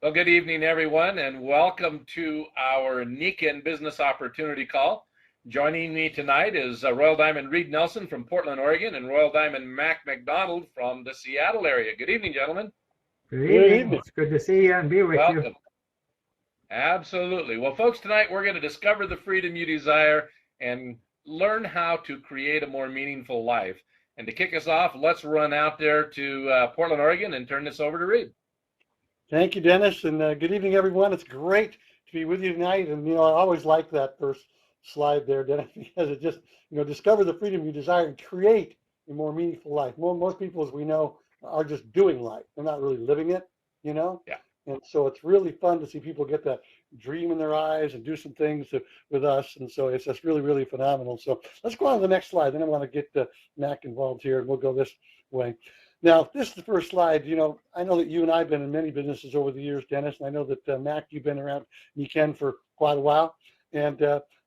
Well, good evening, everyone, and welcome to our Nikken Business Opportunity Call. Joining me tonight is Royal Diamond Reid Nelson from Portland, Oregon, and Royal Diamond Mac McDonald from the Seattle area. Good evening, gentlemen. Good Good evening. evening. It's good to see you and be with you. Welcome. Absolutely. Well, folks, tonight we're going to discover the freedom you desire and learn how to create a more meaningful life. And to kick us off, let's run out there to Portland, Oregon, and turn this over to Reid. Thank you, Dennis, and good evening, everyone. It's great to be with you tonight. And I always like that first slide there, Dennis, because it just discover the freedom you desire and create a more meaningful life. Most people, as we know, are just doing life. They're not really living it. Yeah. And so it's really fun to see people get that dream in their eyes and do some things with us. And so it's just really, really phenomenal. So let's go on to the next slide. Then I want to get Mac involved here, and we'll go this way. Now, this is the first slide. I know that you and I have been in many businesses over the years, Dennis, and I know that, Mac, you've been around Nikken for quite a while. And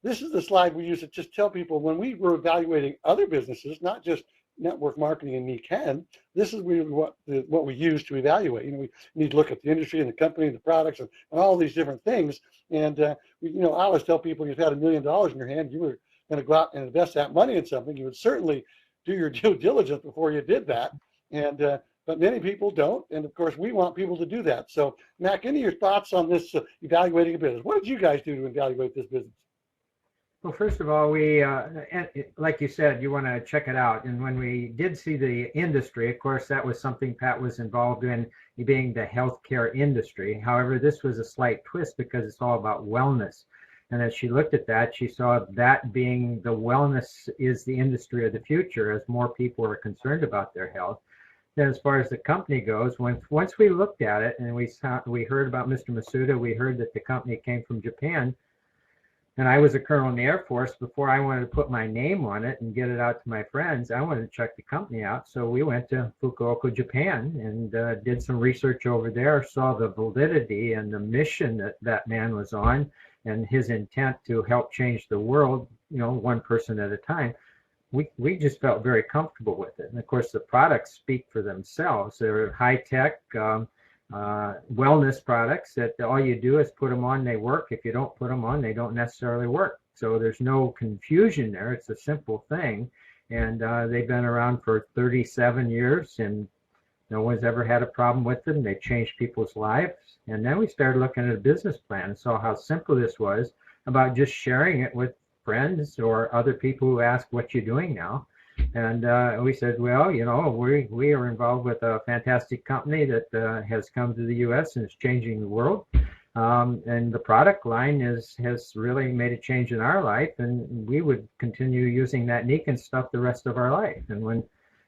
this is the slide we use to just tell people when we were evaluating other businesses, not just network marketing and Nikken, this is really what we use to evaluate. We need to look at the industry and the company and the products and all these different things. And, I always tell people, if you had $1 million in your hand, you were going to go out and invest that money in something, you would certainly do your due diligence before you did that. And but many people don't, and of course we want people to do that. So, Mac, any of your thoughts on this evaluating a business? What did you guys do to evaluate this business? Well, first of all, we, like you said, you want to check it out. And when we did see the industry, of course, that was something Pat was involved in, being the healthcare industry. However, this was a slight twist because it's all about wellness. And as she looked at that, she saw that being the wellness is the industry of the future as more people are concerned about their health. Then as far as the company goes, once we looked at it and we heard about Mr. Masuda, we heard that the company came from Japan, and I was a colonel in the Air Force. Before I wanted to put my name on it and get it out to my friends, I wanted to check the company out. So we went to Fukuoka, Japan, and did some research over there, saw the validity and the mission that man was on and his intent to help change the world, one person at a time. We just felt very comfortable with it. And of course, the products speak for themselves. They're high-tech wellness products that all you do is put them on, they work. If you don't put them on, they don't necessarily work. So there's no confusion there. It's a simple thing. And they've been around for 37 years, and no one's ever had a problem with them. They changed people's lives. And then we started looking at a business plan and saw how simple this was about just sharing it with friends or other people who ask, what you doing now? And we said, well, we are involved with a fantastic company that has come to the U.S. and is changing the world. And the product line has really made a change in our life, and we would continue using that Nikken stuff the rest of our life. And when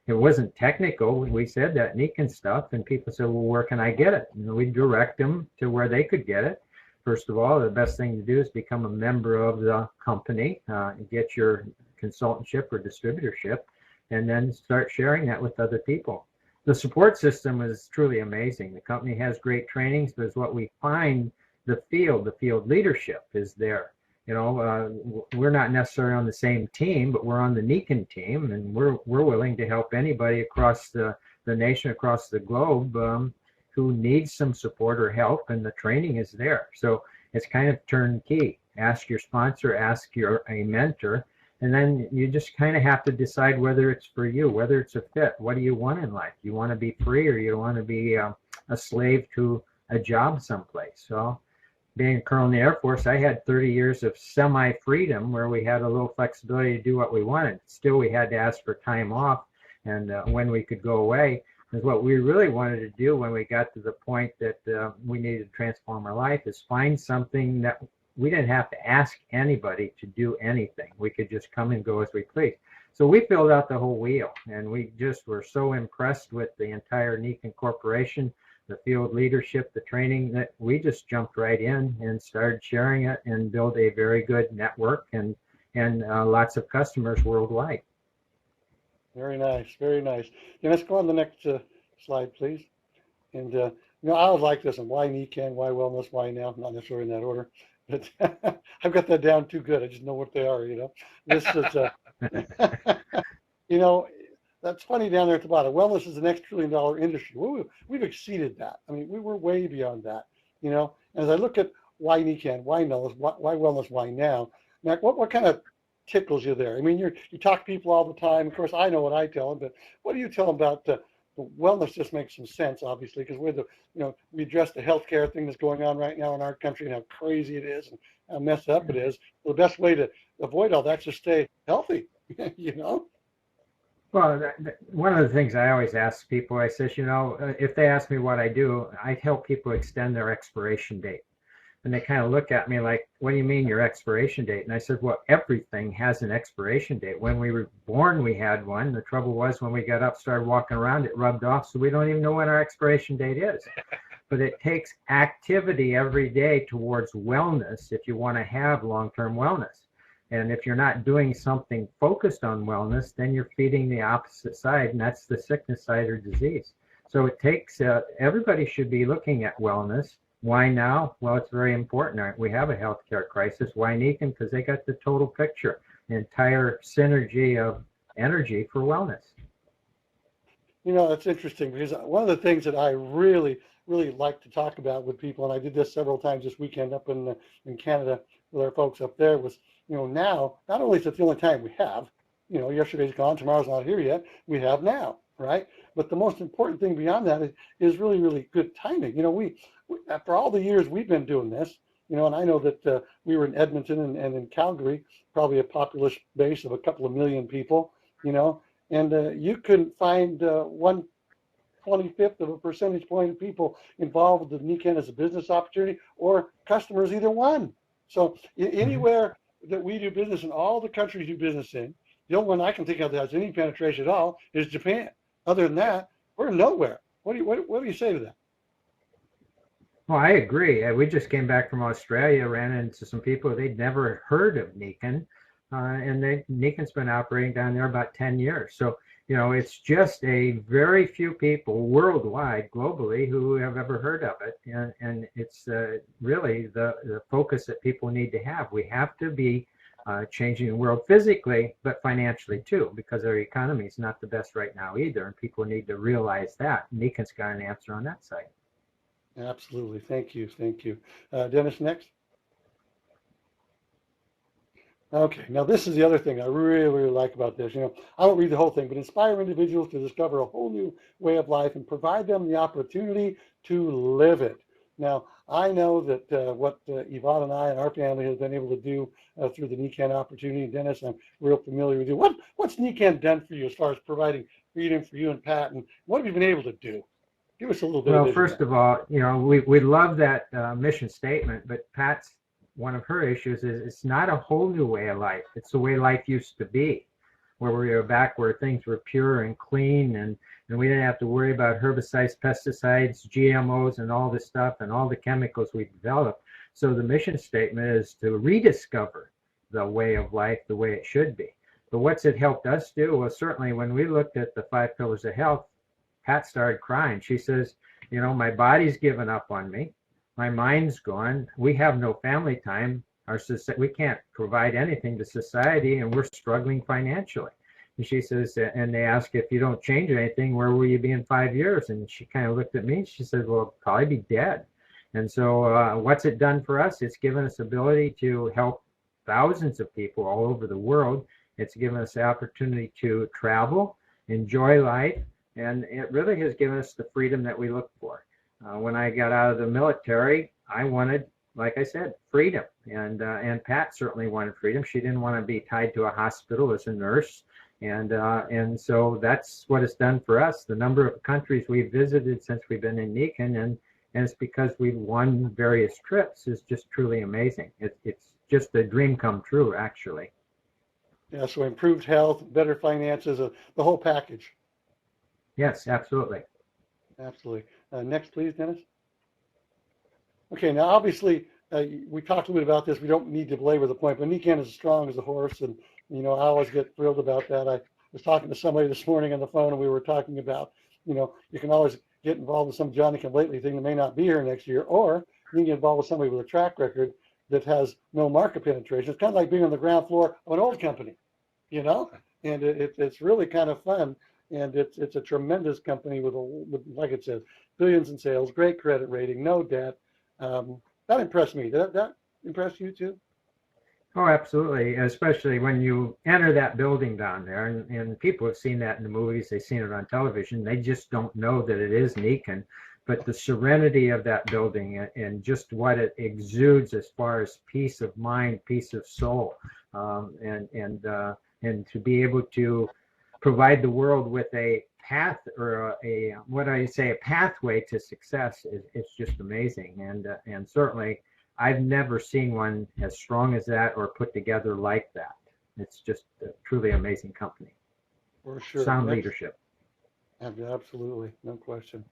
it wasn't technical, we said that Nikken stuff, and people said, well, where can I get it? We direct them to where they could get it. First of all, the best thing to do is become a member of the company, get your consultantship or distributorship, and then start sharing that with other people. The support system is truly amazing. The company has great trainings, but as what we find, the field leadership is there. We're not necessarily on the same team, but we're on the Nikken team, and we're willing to help anybody across the nation, across the globe, who needs some support or help, and the training is there. So it's kind of turnkey. Ask your sponsor, ask a mentor, and then you just kind of have to decide whether it's for you, whether it's a fit. What do you want in life? You want to be free, or you want to be a slave to a job someplace? So being a colonel in the Air Force, I had 30 years of semi-freedom where we had a little flexibility to do what we wanted. Still, we had to ask for time off and when we could go away. Because what we really wanted to do when we got to the point that we needed to transform our life is find something that we didn't have to ask anybody to do anything. We could just come and go as we please. So we filled out the whole wheel, and we just were so impressed with the entire Nikken Corporation, the field leadership, the training, that we just jumped right in and started sharing it and built a very good network and lots of customers worldwide. Very nice, very ni's. Let's go on to the next slide, please. And I always like this one: why Nikken, why wellness, why now? Not necessarily in that order, but I've got that down too good. I just know what they are. This is that's funny down there at the bottom. Wellness is the next $1 trillion industry. We've exceeded that. I mean, we were way beyond that. you know. And as I look at why Nikken, why wellness, why now, Mac, what kind of tickles you there? I mean, you talk to people all the time. Of course, I know what I tell them, but what do you tell them about the wellness? Just makes some sense, obviously, because we're we address the healthcare thing that's going on right now in our country and how crazy it is and how messed up it is. Well, the best way to avoid all that is to stay healthy, you know? Well, one of the things I always ask people, I says, if they ask me what I do, I help people extend their expiration date. And they kind of look at me like, what do you mean your expiration date? And I said, well, everything has an expiration date. When we were born, we had one. The trouble was when we got up, started walking around, it rubbed off. So we don't even know when our expiration date is. But it takes activity every day towards wellness if you want to have long-term wellness. And if you're not doing something focused on wellness, then you're feeding the opposite side, and that's the sickness side or disease. So it takes, everybody should be looking at wellness. Why now? Well, it's very important. We have a healthcare crisis. Why Nikken? Because they got the total picture, the entire synergy of energy for wellness. That's interesting because one of the things that I really like to talk about with people, and I did this several times this weekend up in Canada with our folks up there, was, now, not only is it the only time we have, yesterday's gone, tomorrow's not here yet, we have now, right? But the most important thing beyond that is really, really good timing. We after all the years we've been doing this, and I know that we were in Edmonton and in Calgary, probably a populous base of a couple of million people, and you couldn't find 1/25th of a percentage point of people involved with Nikken as a business opportunity or customers, either one. So anywhere that we do business in all the countries you do business in, the only one I can think of that has any penetration at all is Japan. Other than that, we're nowhere. What do you say to that? Well, I agree. We just came back from Australia, ran into some people they'd never heard of Nikken, and Nikken's been operating down there about 10 years. So, it's just a very few people worldwide, globally, who have ever heard of it, and it's really the focus that people need to have. We have to be changing the world physically, but financially too, because our economy is not the best right now either, and people need to realize that. Nikken's got an answer on that side. Absolutely. Thank you. Dennis, next. Okay, now this is the other thing I really like about this. I won't read the whole thing, but inspire individuals to discover a whole new way of life and provide them the opportunity to live it. Now, I know that what Yvonne and I and our family has been able to do through the Nikken opportunity, Dennis, I'm real familiar with you. What's Nikken done for you as far as providing freedom for you and Pat, and what have you been able to do? Give us a little bit of vision. Well, first of all, we love that mission statement, but Pat's, one of her issues is it's not a whole new way of life. It's the way life used to be, where we were back where things were pure and clean, and we didn't have to worry about herbicides, pesticides, GMOs, and all this stuff, and all the chemicals we developed. So the mission statement is to rediscover the way of life the way it should be. But what's it helped us do? Well, certainly when we looked at the 5 pillars of health, Pat started crying. She says, my body's given up on me. My mind's gone. We have no family time. We can't provide anything to society, and we're struggling financially. And she says, and they ask, if you don't change anything, where will you be in 5 years? And she kind of looked at me. She said, well, I'll probably be dead. And so what's it done for us? It's given us ability to help thousands of people all over the world. It's given us the opportunity to travel, enjoy life, and it really has given us the freedom that we look for. When I got out of the military, I wanted, like I said, freedom. And Pat certainly wanted freedom. She didn't want to be tied to a hospital as a nurse. And so that's what it's done for us. The number of countries we've visited since we've been in Nikken, and it's because we've won various trips, is just truly amazing. It's just a dream come true, actually. Yeah, so improved health, better finances, the whole package. Yes, absolutely. Absolutely. Next, please, Dennis. Okay, now obviously we talked a little bit about this. We don't need to belabor the point, but Nikken is as strong as a horse, and I always get thrilled about that. I was talking to somebody this morning on the phone, and we were talking about, you can always get involved with some Johnny Come Lately thing that may not be here next year, or you can get involved with somebody with a track record that has no market penetration. It's kind of like being on the ground floor of an old company, and it's really kind of fun. And it's a tremendous company with like it says, billions in sales, great credit rating, no debt, That impressed me. Did that impress you too? Oh, absolutely. Especially when you enter that building down there, and people have seen that in the movies, they've seen it on television. They just don't know that it is Nikken. But the serenity of that building and just what it exudes as far as peace of mind, peace of soul, and to be able to provide the world with a path or a what I say a pathway to success is just amazing. And certainly I've never seen one as strong as that or put together like that. It's just a truly amazing company. For sure. Sound leadership. Absolutely, no question.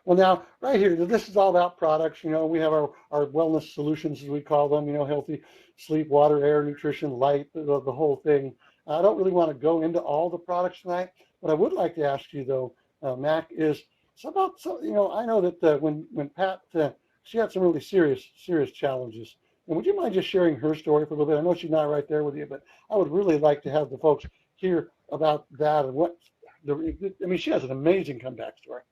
Well, now, right here, this is all about products. You know, we have our wellness solutions, as we call them, you know, healthy sleep, water, air, nutrition, light, the whole thing. I don't really want to go into all the products tonight. What I would like to ask you, though, Mac, is about, you know, I know that when Pat, she had some really serious challenges. And would you mind just sharing her story for a little bit? I know she's not right there with you, but I would really like to have the folks hear about that and what, I mean, she has an amazing comeback story.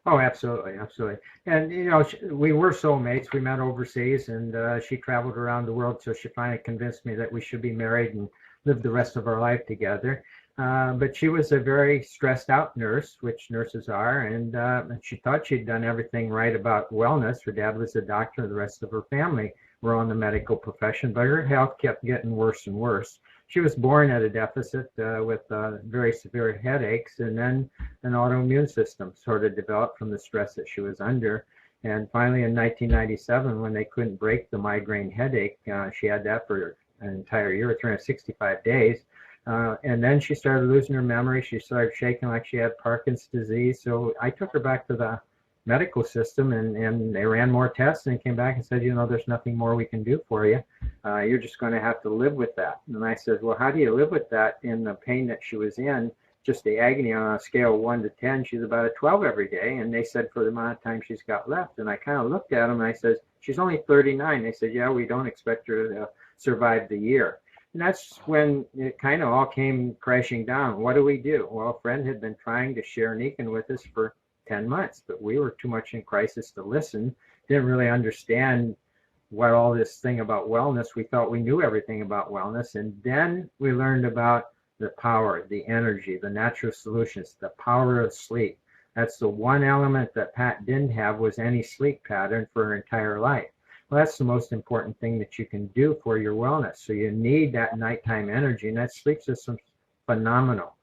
Oh, absolutely, absolutely. And, you know, we were soulmates. We met overseas, and she traveled around the world, so she finally convinced me that we should be married and live the rest of our life together. But she was a very stressed out nurse, which nurses are, and she thought she'd done everything right about wellness. Her dad was a doctor, the rest of her family were on the medical profession, but her health kept getting worse and worse. She was born at a deficit with very severe headaches, and then an autoimmune system sort of developed from the stress that she was under. And finally, in 1997, when they couldn't break the migraine headache, she had that for an entire year, 365 days. And then she started losing her memory. She started shaking like she had Parkinson's disease. So I took her back to the medical system, and they ran more tests and came back and said, you know, there's nothing more we can do for you. You're just going to have to live with that. And I said, well, how do you live with that in the pain that she was in? Just the agony on a scale of 1 to 10, she's about a 12 every day. And they said for the amount of time she's got left. And I kind of looked at them and I said, she's only 39. They said, yeah, we don't expect her to survive the year. And that's when it kind of all came crashing down. What do we do? Well, a friend had been trying to share Nikken with us for 10 months, but we were too much in crisis to listen, didn't really understand what all this thing about wellness. We thought we knew everything about wellness, and then we learned about the power, the energy, the natural solutions, the power of sleep. That's the one element that Pat didn't have, was any sleep pattern for her entire life. Well, that's the most important thing that you can do for your wellness. So you need that nighttime energy, and that sleep system's phenomenal.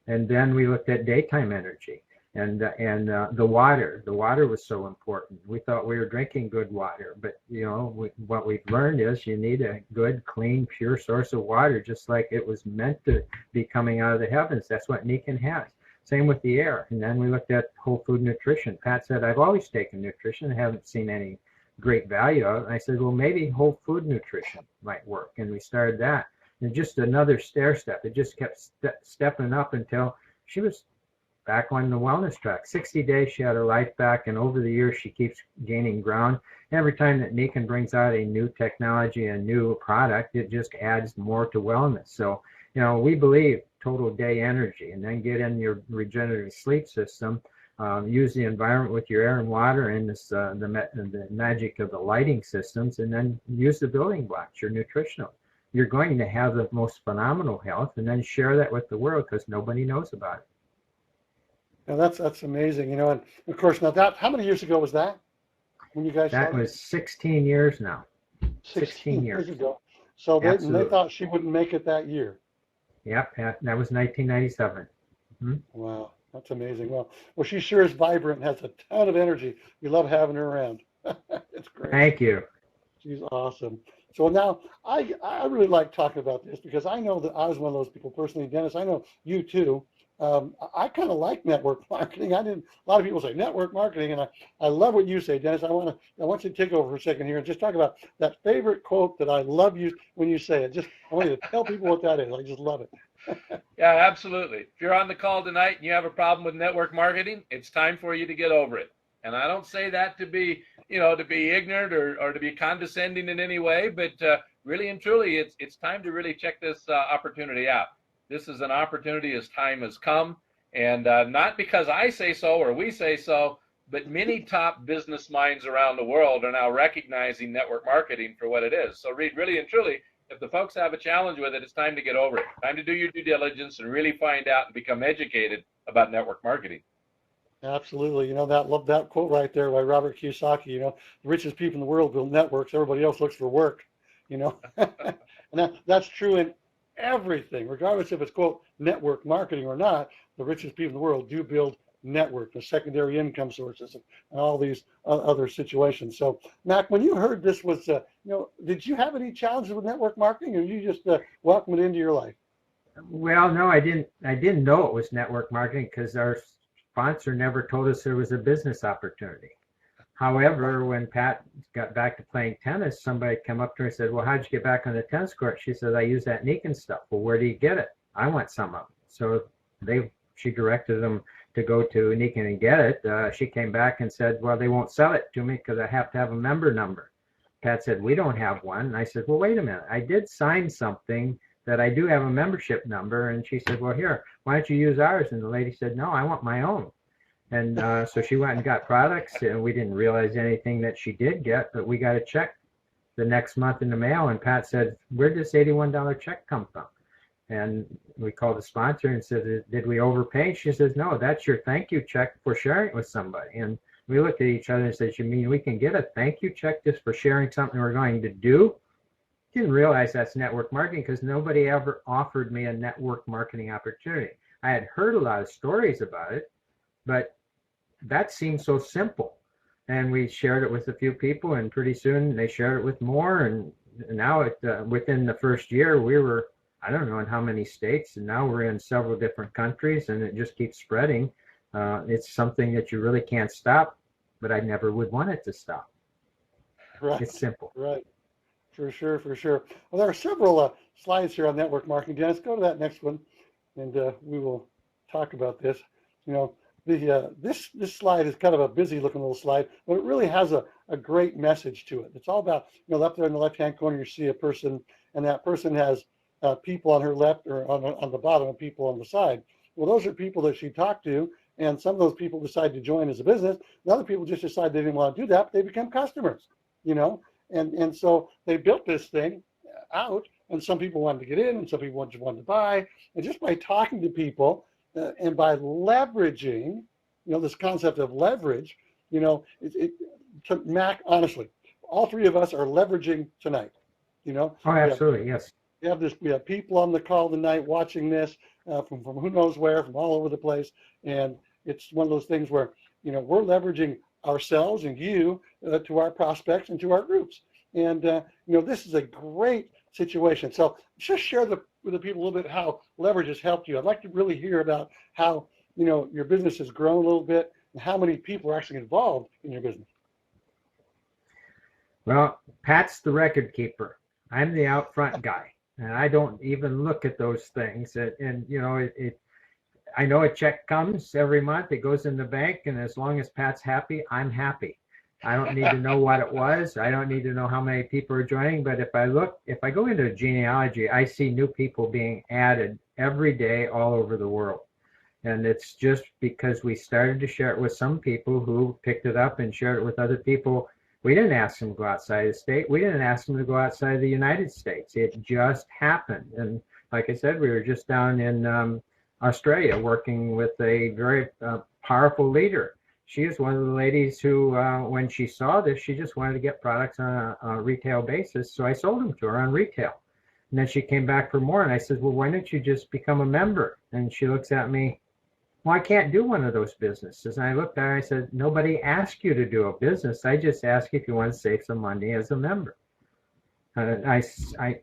And then we looked at daytime energy. And the water was so important. We thought we were drinking good water, but you know what we've learned is you need a good, clean, pure source of water, just like it was meant to be coming out of the heavens. That's what Nikken has. Same with the air. And then we looked at whole food nutrition. Pat said, I've always taken nutrition. I haven't seen any great value of it. And I said, well, maybe whole food nutrition might work. And we started that. And just another stair step. It just kept stepping up until she was back on the wellness track. 60 days, she had her life back, and over the years, she keeps gaining ground. Every time that Nikken brings out a new technology, a new product, it just adds more to wellness. So, you know, we believe total day energy, and then get in your regenerative sleep system, use the environment with your air and water, and this the magic of the lighting systems, and then use the building blocks, your nutritional. You're going to have the most phenomenal health, and then share that with the world because nobody knows about it. Now that's amazing, you know. And of course, now that, how many years ago was that when you guys started? That was 16 years now. 16 years ago. So they thought she wouldn't make it that year. Yep, that was 1997. Mm-hmm. Wow, that's amazing. Well, she sure is vibrant and has a ton of energy. We love having her around. It's great. Thank you. She's awesome. So now I really like talking about this because I know that I was one of those people personally. Dennis, I know you too. I kind of like network marketing. A lot of people say network marketing, and I love what you say, Dennis. I want you to take over for a second here and just talk about that favorite quote that I love you when you say it. I want you to tell people what that is. I just love it. Yeah, absolutely. If you're on the call tonight and you have a problem with network marketing, it's time for you to get over it. And I don't say that to be, to be ignorant or to be condescending in any way, but really and truly, it's time to really check this opportunity out. This is an opportunity as time has come, and not because I say so or we say so, but many top business minds around the world are now recognizing network marketing for what it is. So Reid, really and truly, if the folks have a challenge with it, it's time to get over it. Time to do your due diligence and really find out and become educated about network marketing. Absolutely. Love that quote right there by Robert Kiyosaki, the richest people in the world build networks. Everybody else looks for work, and that's true in everything, regardless if it's, quote, network marketing or not. The richest people in the world do build network, the secondary income sources, and all these other situations. So, Mac, when you heard this was, did you have any challenges with network marketing, or you just welcomed it into your life? Well, no, I didn't know it was network marketing because our sponsor never told us there was a business opportunity. However, when Pat got back to playing tennis, somebody came up to her and said, well, how'd you get back on the tennis court? She said, I use that Nikken stuff. Well, where do you get it? I want some of it. So she directed them to go to Nikken and get it. She came back and said, well, they won't sell it to me because I have to have a member number. Pat said, we don't have one. And I said, well, wait a minute. I did sign something that I do have a membership number. And she said, well, here, why don't you use ours? And the lady said, no, I want my own. And so she went and got products, and we didn't realize anything that she did get, but we got a check the next month in the mail. And Pat said, where'd this $81 check come from? And we called the sponsor and said, did we overpay? She says, no, that's your thank you check for sharing it with somebody. And we looked at each other and said, you mean we can get a thank you check just for sharing something we're going to do? Didn't realize that's network marketing because nobody ever offered me a network marketing opportunity. I had heard a lot of stories about it, but that seemed so simple. And we shared it with a few people, and pretty soon they shared it with more. And now within the first year, we were, I don't know in how many states, and now we're in several different countries, and it just keeps spreading. It's something that you really can't stop, but I never would want it to stop. Right. It's simple. Right. For sure. Well, there are several slides here on network marketing. Dennis, go to that next one, and we will talk about this. This slide is kind of a busy looking little slide, but it really has a great message to it. It's all about, up there in the left-hand corner, you see a person, and that person has people on her left or on the bottom and people on the side. Well, those are people that she talked to, and some of those people decide to join as a business. And other people just decide they didn't want to do that, but they become customers, and so they built this thing out, and some people wanted to get in, and some people just wanted to buy. And just by talking to people and by leveraging, this concept of leverage, Mac, honestly, all three of us are leveraging tonight. Oh, absolutely, yes. We have people on the call tonight watching this from who knows where, from all over the place, and it's one of those things where we're leveraging ourselves and you to our prospects and to our groups, and this is a great situation. So just share with the people a little bit how leverage has helped you. I'd like to really hear about how your business has grown a little bit and how many people are actually involved in your business. Well, Pat's the record keeper. I'm the out front guy, and I don't even look at those things. I know a check comes every month. It goes in the bank, and as long as Pat's happy, I'm happy. I don't need to know what it was. I don't need to know how many people are joining. But if I go into a genealogy, I see new people being added every day all over the world. And it's just because we started to share it with some people who picked it up and shared it with other people. We didn't ask them to go outside the state. We didn't ask them to go outside the United States. It just happened. And like I said, we were just down in Australia working with a very powerful leader. She is one of the ladies who, when she saw this, she just wanted to get products on a retail basis. So I sold them to her on retail. And then she came back for more. And I said, well, why don't you just become a member? And she looks at me, well, I can't do one of those businesses. And I looked at her, I said, nobody asked you to do a business. I just asked if you want to save some money as a member.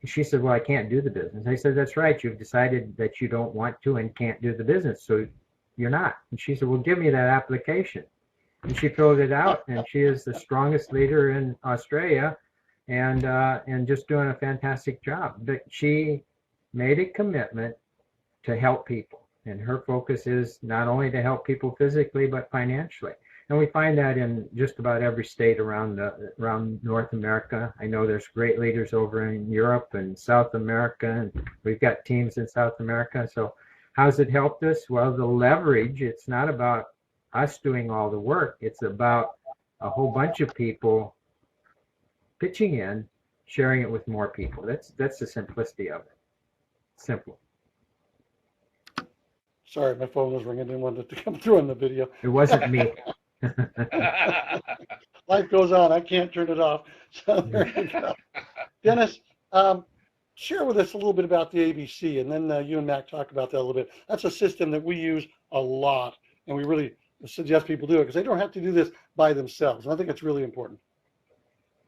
She said, well, I can't do the business. I said, that's right. You've decided that you don't want to and can't do the business. So you're not. And she said, well, give me that application. And she filled it out, and she is the strongest leader in Australia and just doing a fantastic job. But she made a commitment to help people. And her focus is not only to help people physically, but financially. And we find that in just about every state around North America. I know there's great leaders over in Europe and South America, and we've got teams in South America. So how's it helped us? Well, the leverage, it's not about us doing all the work. It's about a whole bunch of people pitching in, sharing it with more people. That's the simplicity of it. Simple. Sorry, my phone was ringing. Didn't want it to come through on the video. It wasn't me. Life goes on. I can't turn it off. So there you go. Dennis, share with us a little bit about the ABC, and then you and Mac talk about that a little bit. That's a system that we use a lot, and we really suggest people do it because they don't have to do this by themselves. And I think it's really important.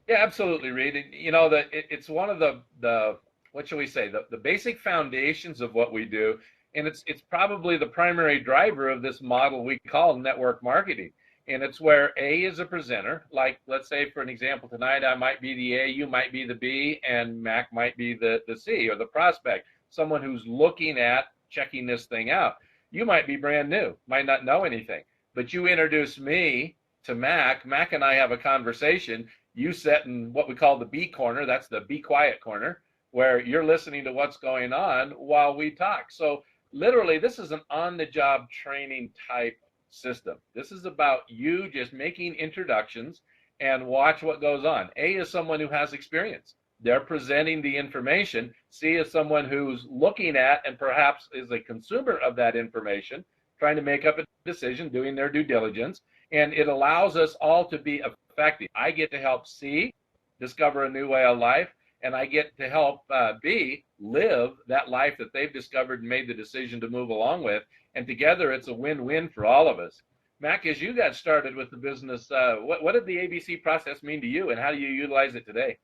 Yeah, absolutely, Reid. You know, that it's one of the what shall we say, the basic foundations of what we do, and it's probably the primary driver of this model we call network marketing. And it's where A is a presenter, like let's say for an example tonight, I might be the A, you might be the B, and Mac might be the C or the prospect, someone who's looking at checking this thing out. You might be brand new, might not know anything, but you introduce me to Mac. Mac and I have a conversation. You sit in what we call the B corner, that's the be quiet corner, where you're listening to what's going on while we talk. So literally, this is an on-the-job training type system. This is about you just making introductions and watch what goes on. A is someone who has experience. They're presenting the information. C is someone who's looking at and perhaps is a consumer of that information, trying to make up a decision, doing their due diligence. And it allows us all to be effective. I get to help C discover a new way of life, and I get to help B live that life that they've discovered and made the decision to move along with. And together, it's a win-win for all of us. Mac, as you got started with the business, what did the ABC process mean to you, and how do you utilize it today?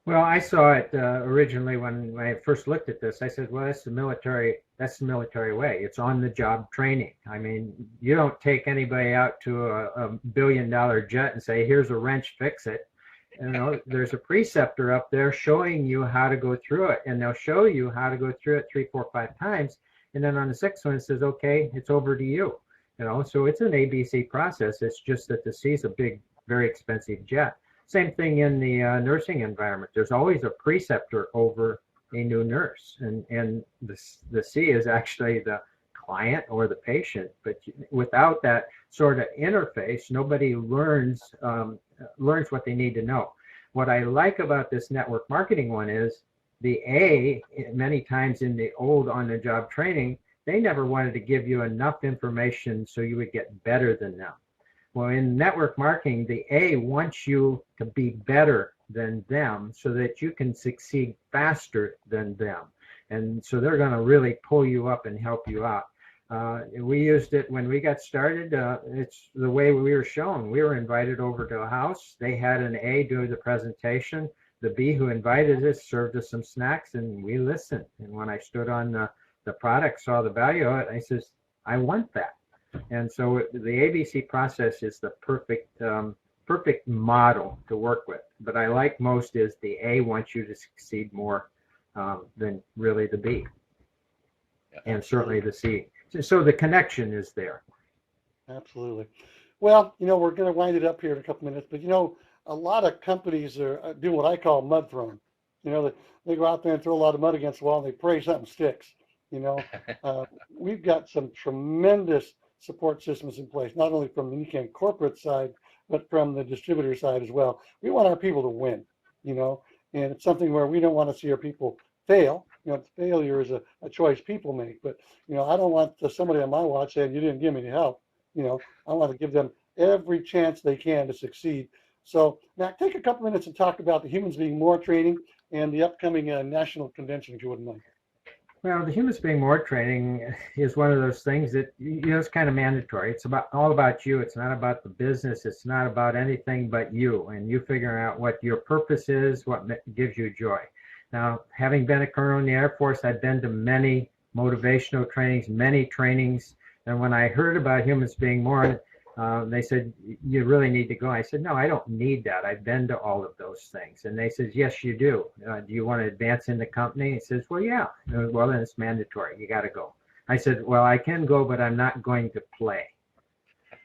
Well, I saw it originally when I first looked at this. I said, well, that's the military way. It's on-the-job training. I mean, you don't take anybody out to a billion-dollar jet and say, here's a wrench, fix it. You know, there's a preceptor up there showing you how to go through it, and they'll show you how to go through it 3, 4, 5 times. And then on the 6th one, it says, okay, it's over to you. You know, so it's an ABC process. It's just that the C is a big, very expensive jet. Same thing in the nursing environment. There's always a preceptor over a new nurse, and the C is actually the client or the patient. But without that sort of interface, nobody learns what they need to know. What I like about this network marketing one is the A, many times in the old on-the-job training, they never wanted to give you enough information so you would get better than them. Well, in network marketing, the A wants you to be better than them so that you can succeed faster than them. And so they're going to really pull you up and help you out. We used it when we got started. It's the way we were shown. We were invited over to a house. They had an A do the presentation. The B who invited us served us some snacks, and we listened. And when I stood on the product, saw the value of it, I says, I want that. And so the ABC process is the perfect model to work with. But I like most is the A wants you to succeed more than really the B, and certainly the C. So the connection is there. Absolutely. Well, you know, we're going to wind it up here in a couple minutes, but you know, a lot of companies are doing what I call mud throwing. You know, they go out there and throw a lot of mud against the wall and they pray something sticks. You know, we've got some tremendous support systems in place, not only from the Nikken corporate side, but from the distributor side as well. We want our people to win, you know, and it's something where we don't want to see our people fail. You know, failure is a choice people make, but, you know, I don't want somebody on my watch saying, you didn't give me the help. You know, I want to give them every chance they can to succeed. So, Mac, take a couple minutes and talk about the Humans Being More training and the upcoming national convention, if you wouldn't mind. Well, the Humans Being More training is one of those things that, you know, it's kind of mandatory. It's all about you. It's not about the business. It's not about anything but you and you figuring out what your purpose is, what gives you joy. Now, having been a colonel in the Air Force, I've been to many motivational trainings, many trainings. And when I heard about Humans Being More, they said, you really need to go. I said, no, I don't need that. I've been to all of those things. And they said, yes, you do. Do you want to advance in the company? He says, well, yeah. Well, then it's mandatory. You got to go. I said, well, I can go, but I'm not going to play.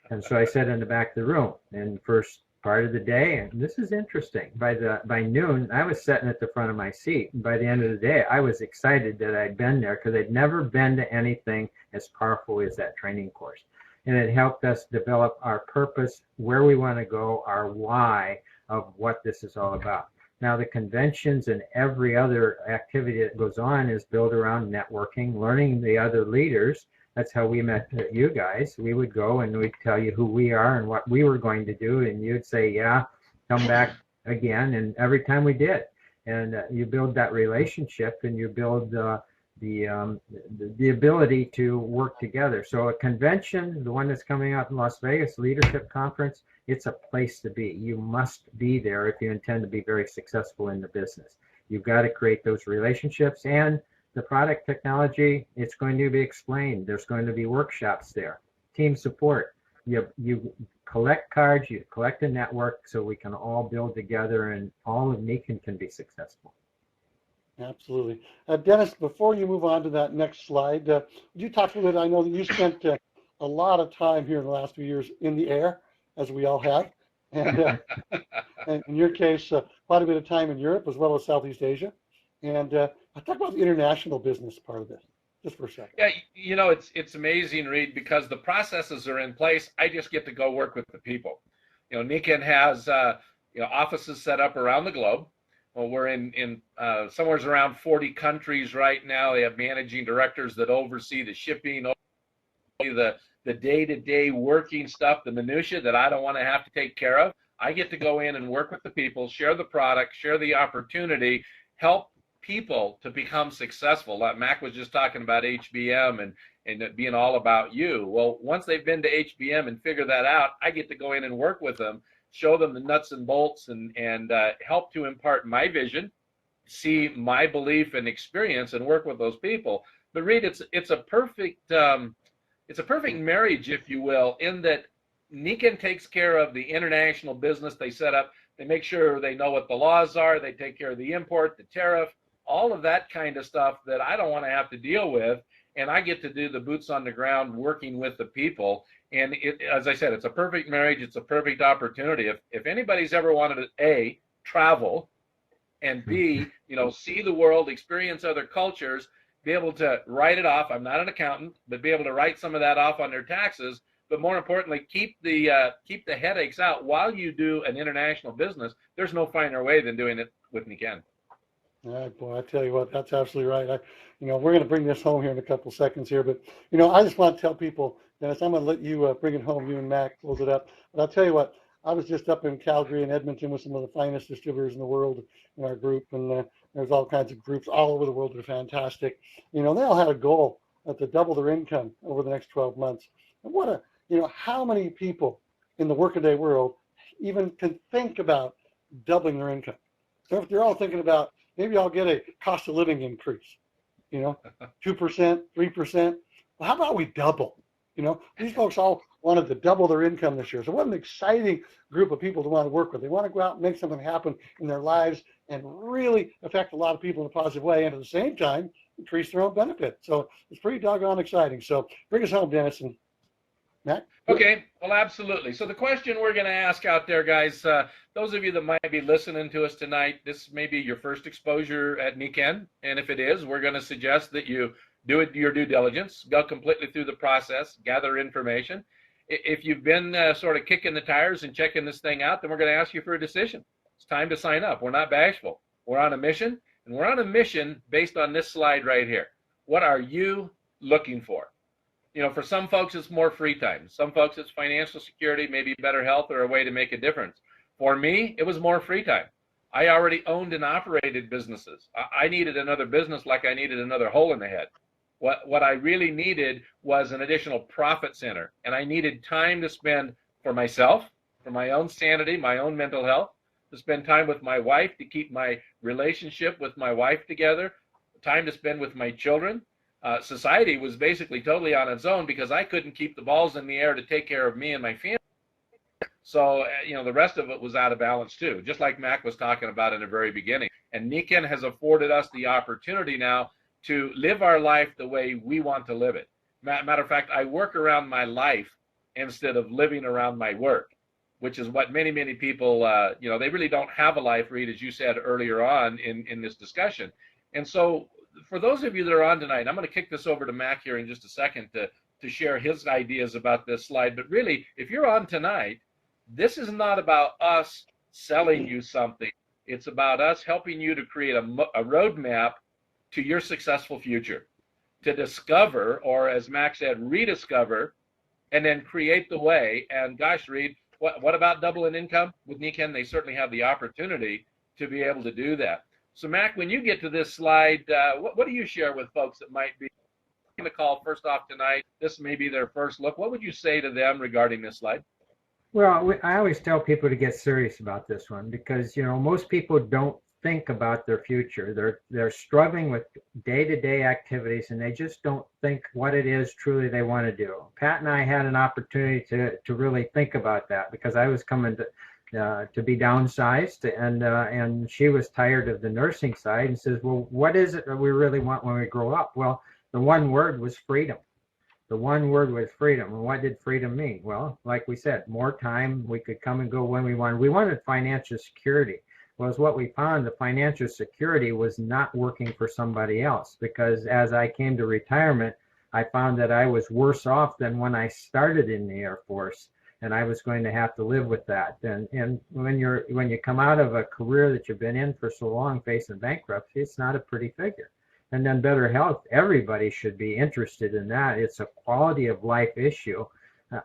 And so I sat in the back of the room. And first part of the day, and this is interesting, by noon, I was sitting at the front of my seat. And by the end of the day, I was excited that I'd been there because I'd never been to anything as powerful as that training course. and it helped us develop our purpose, where we want to go, our why of what this is all about. Now, the conventions and every other activity that goes on is built around networking, learning the other leaders. That's how we met you guys. We would go and we'd tell you who we are and what we were going to do, and you'd say, yeah, come back again, and every time we did. And you build that relationship, and you build the ability to work together. So a convention, the one that's coming up in Las Vegas, Leadership Conference, it's a place to be. You must be there if you intend to be very successful in the business. You've got to create those relationships, and the product technology, it's going to be explained. There's going to be workshops there. Team support. You collect cards, you collect a network so we can all build together and all of Nikken can be successful. Absolutely. Dennis, before you move on to that next slide, would you talk a little bit? I know that you spent a lot of time here in the last few years in the air, as we all have. And, and in your case, quite a bit of time in Europe as well as Southeast Asia. And I talk about the international business part of this, just for a second. Yeah, you know, it's amazing, Reid, because the processes are in place. I just get to go work with the people. You know, Nikken has offices set up around the globe. Well, we're in somewhere around 40 countries right now. They have managing directors that oversee the shipping, the day-to-day working stuff, the minutia that I don't want to have to take care of. I get to go in and work with the people, share the product, share the opportunity, help people to become successful. Like Mac was just talking about HBM and it being all about you. Well, once they've been to HBM and figure that out, I get to go in and work with them, show them the nuts and bolts, and help to impart my vision, see my belief and experience, and work with those people. But Reid, it's a perfect marriage, if you will, in that Nikken takes care of the international business they set up. They make sure they know what the laws are. They take care of the import, the tariff, all of that kind of stuff that I don't want to have to deal with. And I get to do the boots on the ground working with the people. And as I said, it's a perfect marriage. It's a perfect opportunity. If anybody's ever wanted to, A, travel, and B, see the world, experience other cultures, be able to write it off. I'm not an accountant, but be able to write some of that off on their taxes. But more importantly, keep the headaches out while you do an international business. There's no finer way than doing it with Nikken. All right, boy, I tell you what, that's absolutely right. We're going to bring this home here in a couple seconds here, but I just want to tell people, Dennis, I'm going to let you bring it home. You and Mac close it up. But I'll tell you what, I was just up in Calgary and Edmonton with some of the finest distributors in the world in our group, and there's all kinds of groups all over the world that are fantastic. They all had a goal to double their income over the next 12 months. And how many people in the workaday world even can think about doubling their income? So if they're all thinking about, maybe I'll get a cost of living increase, 2%, 3%. Well, how about we double? These folks all wanted to double their income this year. So what an exciting group of people to want to work with. They want to go out and make something happen in their lives and really affect a lot of people in a positive way, and at the same time, increase their own benefit. So it's pretty doggone exciting. So bring us home, Dennis and Matt. Okay, well, absolutely. So the question we're going to ask out there, guys, those of you that might be listening to us tonight, this may be your first exposure at Nikken, and if it is, we're going to suggest that you do your due diligence, go completely through the process, gather information. If you've been sort of kicking the tires and checking this thing out, then we're going to ask you for a decision. It's time to sign up. We're not bashful. We're on a mission, and we're on a mission based on this slide right here. What are you looking for? For some folks, it's more free time. Some folks, it's financial security, maybe better health, or a way to make a difference. For me, it was more free time. I already owned and operated businesses. I needed another business like I needed another hole in the head. What I really needed was an additional profit center, and I needed time to spend for myself, for my own sanity, my own mental health, to spend time with my wife, to keep my relationship with my wife together, time to spend with my children. Society was basically totally on its own because I couldn't keep the balls in the air to take care of me and my family. So, the rest of it was out of balance too, just like Mac was talking about in the very beginning. And Nikken has afforded us the opportunity now to live our life the way we want to live it. Matter of fact, I work around my life instead of living around my work, which is what many, many people, they really don't have a life, Reid, as you said earlier on in this discussion. And so for those of you that are on tonight, I'm going to kick this over to Mac here in just a second to to share his ideas about this slide. But really, if you're on tonight, this is not about us selling you something. It's about us helping you to create a roadmap to your successful future, to discover, or as Mac said, rediscover, and then create the way. And gosh, Reid, what about doubling income? With Nikken, they certainly have the opportunity to be able to do that. So Mac, when you get to this slide, what do you share with folks that might be on the call first off tonight? This may be their first look. What would you say to them regarding this slide? Well, I always tell people to get serious about this one because, you know, most people don't think about their future. They're struggling with day-to-day activities, and they just don't think what it is truly they want to do. Pat and I had an opportunity to really think about that because I was coming to be downsized, and she was tired of the nursing side and says, well, what is it that we really want when we grow up? Well, the one word was freedom. The one word was freedom. And what did freedom mean? Well, like we said, more time. We could come and go when we wanted. We wanted financial security. Well, as what we found, the financial security was not working for somebody else because as I came to retirement, I found that I was worse off than when I started in the Air Force, and I was going to have to live with that. And when you come out of a career that you've been in for so long facing bankruptcy, it's not a pretty figure. And then better health, everybody should be interested in that. It's a quality of life issue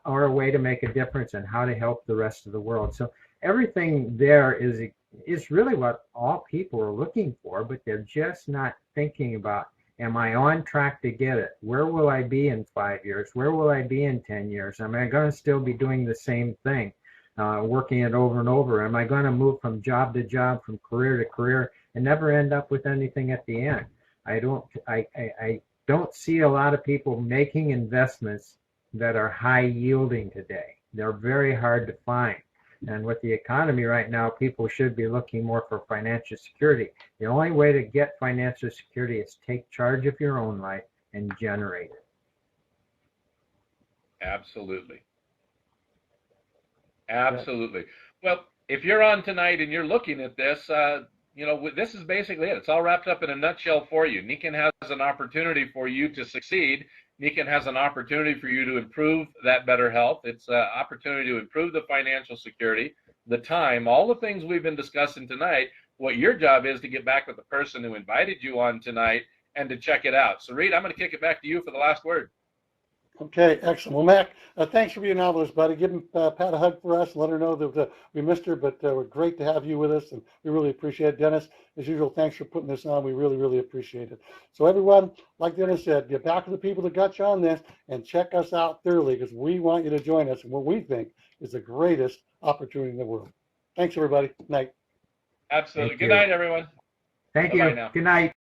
or a way to make a difference in how to help the rest of the world. So everything there is really what all people are looking for, but they're just not thinking about, am I on track to get it? Where will I be in 5 years? Where will I be in 10 years? Am I going to still be doing the same thing, working it over and over? Am I going to move from job to job, from career to career, and never end up with anything at the end? I don't see a lot of people making investments that are high yielding today. They're very hard to find. And with the economy right now, people should be looking more for financial security. The only way to get financial security is take charge of your own life and generate it. Absolutely. Absolutely. Well, if you're on tonight and you're looking at this, you know, this is basically it. It's all wrapped up in a nutshell for you. Nikken has an opportunity for you to succeed. Nikken has an opportunity for you to improve that better health. It's an opportunity to improve the financial security, the time, all the things we've been discussing tonight. What your job is to get back with the person who invited you on tonight and to check it out. So, Reid, I'm going to kick it back to you for the last word. Okay, excellent. Well, Mac, thanks for being on with us, buddy. Give Pat a hug for us and let her know that we missed her, but we're great to have you with us, and we really appreciate it. Dennis, as usual, thanks for putting this on. We really, really appreciate it. So everyone, like Dennis said, get back to the people that got you on this and check us out thoroughly because we want you to join us in what we think is the greatest opportunity in the world. Thanks, everybody. Good night. Absolutely. Good night, everyone. Thank Bye-bye you. now. Good night.